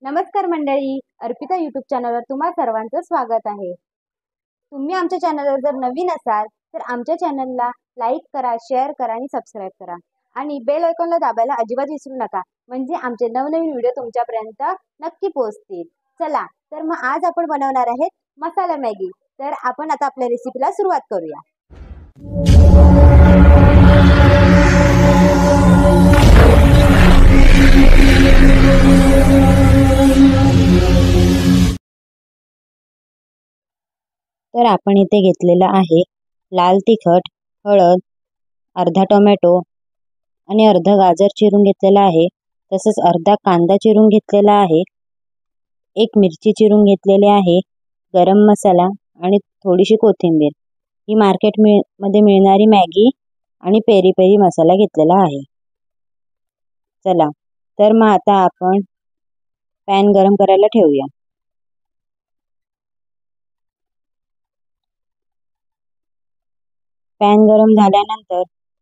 नमस्कार मंडळी, अर्पिता यूट्यूब चॅनलवर तुम्हा सर्वांचं स्वागत आहे. तुम्ही आमच्या चॅनलवर जर नवीन असाल तर आमच्या चॅनलला लाईक करा, शेअर करा आणि सबस्क्राईब करा आणि बेल आयकॉनला दाबायला अजिबात विसरू नका, म्हणजे आमचे नवनवीन व्हिडिओ तुमच्यापर्यंत नक्की पोहोचतील. चला तर मग आज आपण बनवणार आहेत मसाला मॅगी. तर आपण आता आपल्या रेसिपीला सुरुवात करूया. तर आपण इथे घेतलेला आहे लाल तिखट, हळद, अर्धा टोमॅटो आणि अर्धा गाजर चिरून घेतलेला आहे. तसंच अर्धा कांदा चिरून घेतलेला आहे. एक मिरची चिरून घेतलेली आहे. गरम मसाला आणि थोडीशी कोथिंबीर. ही मध्ये मिळणारी मॅगी आणि पेरी पेरी मसाला घेतलेला आहे. चला तर मग आता आपण पॅन गरम करायला ठेवूया. पॅन गरम झाल्यानंतर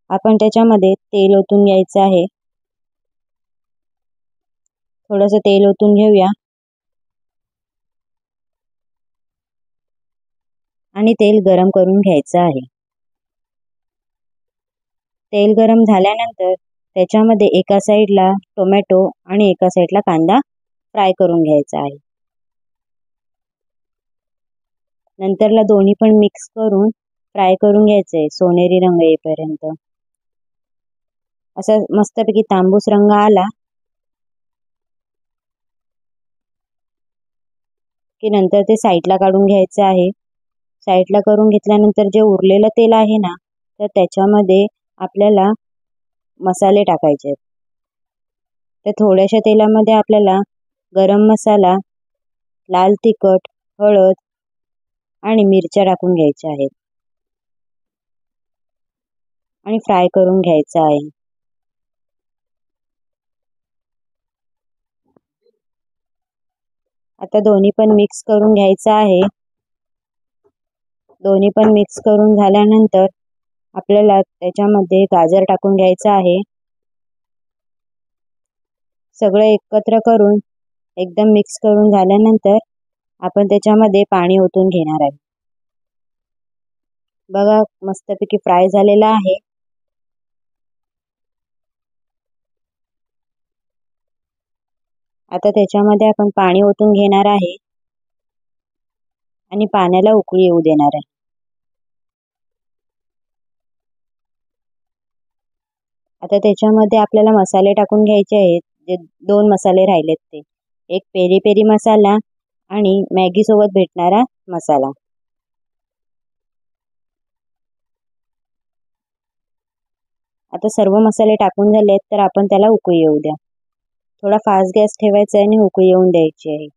आपण त्याच्यामध्ये तेल ओतून घ्यायचं आहे. थोडंसं तेल ओतून घेऊया आणि तेल गरम करून घ्यायचं आहे. तेल गरम झाल्यानंतर त्याच्यामध्ये एका साईडला टोमॅटो आणि एका साईडला कांदा फ्राय करून घ्यायचा आहे. नंतरला दोन्ही पण मिक्स करून फ्राय करून घ्यायचंय सोनेरी रंग येईपर्यंत. असा मस्तपैकी तांबूस रंग आला की नंतर ते साईडला काढून घ्यायचं आहे. साईडला करून घेतल्यानंतर जे उरलेलं तेल आहे ना, तर त्याच्यामध्ये आपल्याला मसाले टाकायचे आहेत. तर थोड्याशा तेलामध्ये आपल्याला गरम मसाला, लाल तिखट, हळद आणि मिरच्या टाकून घ्यायच्या आहेत आणि फ्राय करून घ्यायचं आहे. आता दोन्ही पण मिक्स करून घ्यायचं आहे. दोन्ही पण मिक्स करून झाल्यानंतर आपल्याला त्याच्यामध्ये गाजर टाकून घ्यायचं आहे. सगळं एकत्र करून एकदम मिक्स करून झाल्यानंतर आपण त्याच्यामध्ये पाणी ओतून घेणार आहे. बघा मस्तपैकी फ्राय झालेला आहे. आता त्याच्यामध्ये आपण पाणी ओतून घेणार आहे आणि पाण्याला उकळी येऊ देणार आहे. आता त्याच्यामध्ये आपल्याला मसाले टाकून घ्यायचे आहेत. जे 2 मसाले राहिलेत ते, एक पेरी पेरी मसाला आणि मॅगी सोबत भेटणारा मसाला. आता सर्व मसाले टाकून झालेत तर आपण त्याला उकळी येऊ द्या. थोडा फास्ट गॅस ठेवायचा आहे आणि उकळी येऊन द्यायची आहे.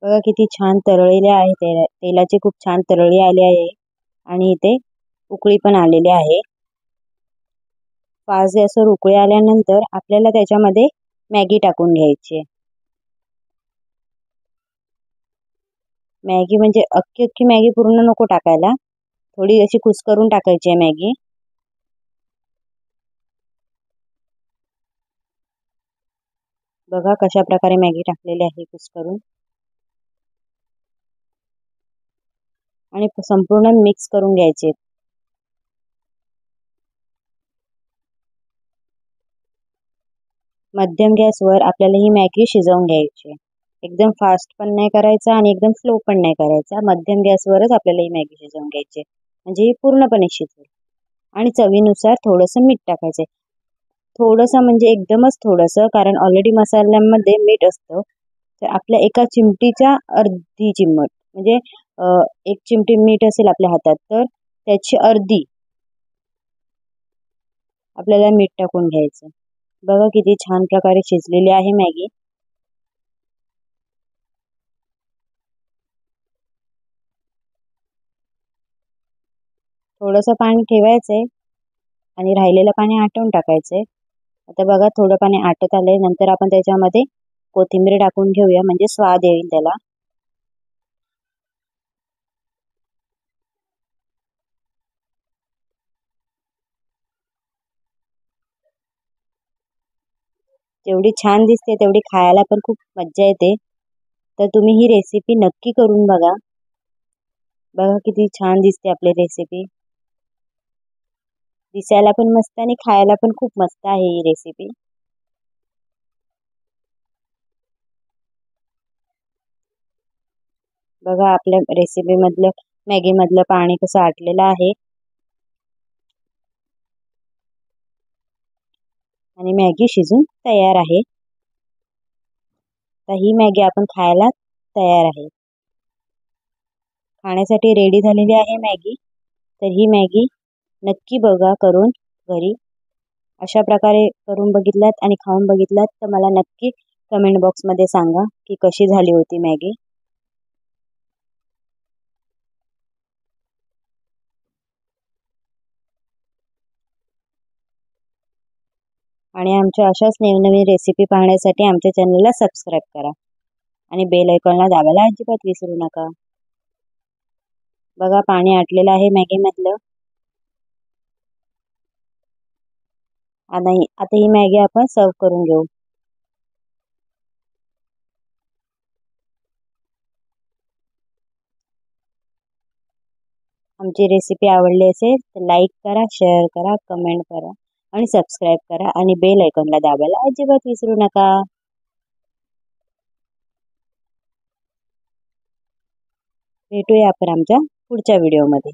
बघा किती छान तळलेले आहे. तेलाची खूप छान तळली आली आहे आणि इथे उकळी पण आलेली आहे. फास्ट गॅसवर उकळी आल्यानंतर आपल्याला त्याच्यामध्ये मॅगी टाकून घ्यायची आहे. मॅगी म्हणजे अख्खी अख्खी मॅगी पूर्ण नको टाकायला, थोडी अशी कुस्करून टाकायची आहे मॅगी. बघा कशा प्रकारे मॅगी टाकलेली आहे कुस्करून आणि संपूर्ण मिक्स करून घ्यायचे. मध्यम गॅसवर आपल्याला ही मॅगी शिजवून घ्यायची. एकदम फास्ट पण नाही करायचा आणि एकदम स्लो पण नाही करायचा. मध्यम गॅसवरच आपल्याला ही मॅगी शिजवून घ्यायची, म्हणजे ही पूर्णपणे शिजेल. आणि चवीनुसार थोडंसं मीठ टाकायचं. थोडंसं म्हणजे एकदमच थोडंसं, कारण ऑलरेडी मसाल्यामध्ये मीठ असतं. तर आपल्या एका चिमटीच्या अर्धी चिमट, म्हणजे 1 चिमटी मीठ असेल आपल्या हातात तर त्याची अर्धी आपल्याला मीठ टाकून घ्यायचं. बघा किती छान प्रकारे शिजलेली आहे मॅगी. थोडंसं पाणी ठेवायचंय आणि राहिलेलं पाणी आटवून टाकायचंय. आता बघा थोडं पाणी आटत आलंय. नंतर आपण त्याच्यामध्ये कोथिंबीर टाकून घेऊया, म्हणजे स्वाद येईल त्याला. जेवढी छान दिसते तेवढी खायला पण खूप मज्जा येते. तर तुम्ही ही रेसिपी नक्की करून बघा. बघा किती छान दिसते आपली रेसिपी. दिसायला पण मस्त आणि खायला पण खूप मस्त आहे ही रेसिपी. बघा आपल्या रेसिपी मधलं मॅगी मधलं पाणी कसं आटलेलं आहे आणि मॅगी शिजून तयार आहे. तर ही मॅगी आपण खायला तयार आहे. खाण्यासाठी रेडी झालेली आहे मॅगी. तर ही मॅगी नक्की बघा करून घरी. अशा प्रकारे करून बघितलात आणि खाऊन बघितलात तर मला नक्की कमेंट बॉक्समध्ये सांगा की कशी झाली होती मॅगी. आणि आमच्या अशाच नवीन रेसिपी पाहण्यासाठी आमच्या चॅनलला सबस्क्राईब करा आणि बेल आयकॉनला दाबायला अजिबात विसरू नका. बघा पाणी आटलेलं आहे मॅगी मधलं. आता ही मॅगी आपण सर्व करून घेऊ. आमची रेसिपी आवडली असेल तर लाईक करा, शेअर करा, कमेंट करा आणि सबस्क्राईब करा आणि बेल आयकॉनला दाबायला अजिबात विसरू नका. भेटूया आपण आमच्या पुढच्या व्हिडिओमध्ये.